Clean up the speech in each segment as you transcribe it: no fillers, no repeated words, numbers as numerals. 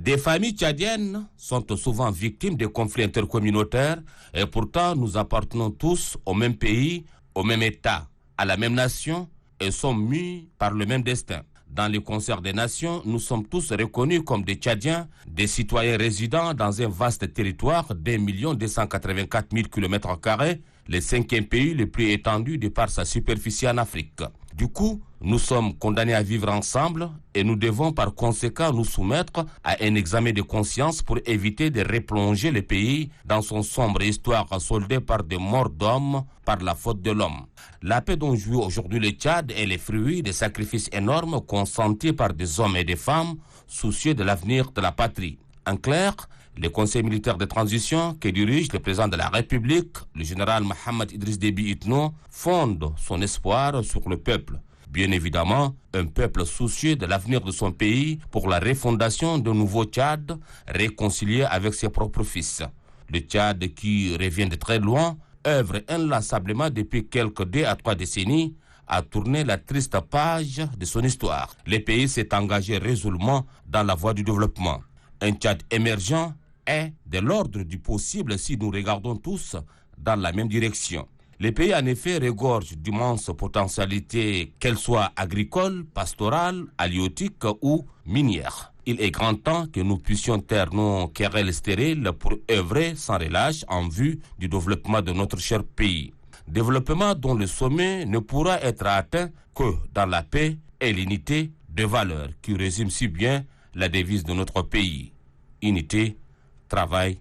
Des familles tchadiennes sont souvent victimes de conflits intercommunautaires et pourtant nous appartenons tous au même pays, au même État, à la même nation et sommes mus par le même destin. Dans le concert des nations, nous sommes tous reconnus comme des Tchadiens, des citoyens résidant dans un vaste territoire d'1 284 000 km², le 5e pays le plus étendu de par sa superficie en Afrique. Du coup, nous sommes condamnés à vivre ensemble et nous devons par conséquent nous soumettre à un examen de conscience pour éviter de replonger le pays dans son sombre histoire soldée par des morts d'hommes par la faute de l'homme. La paix dont jouit aujourd'hui le Tchad est le fruit des sacrifices énormes consentis par des hommes et des femmes soucieux de l'avenir de la patrie. En clair, le Conseil militaire de transition que dirige le président de la République, le général Mohamed Idriss Déby Itno, fonde son espoir sur le peuple. Bien évidemment, un peuple soucieux de l'avenir de son pays pour la refondation d'un nouveau Tchad réconcilié avec ses propres fils. Le Tchad qui revient de très loin, œuvre inlassablement depuis quelques 2 à 3 décennies à tourner la triste page de son histoire. Le pays s'est engagé résolument dans la voie du développement. Un Tchad émergent est de l'ordre du possible si nous regardons tous dans la même direction. Le pays en effet regorge d'immenses potentialités, qu'elles soient agricoles, pastorales, halieutiques ou minières. Il est grand temps que nous puissions taire nos querelles stériles pour œuvrer sans relâche en vue du développement de notre cher pays. Développement dont le sommet ne pourra être atteint que dans la paix et l'unité de valeurs qui résume si bien la devise de notre pays. Unité, travail,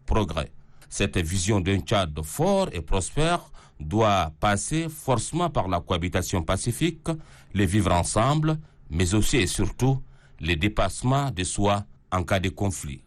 progrès. Cette vision d'un Tchad fort et prospère doit passer forcément par la cohabitation pacifique, le vivre ensemble, mais aussi et surtout le dépassement de soi en cas de conflit.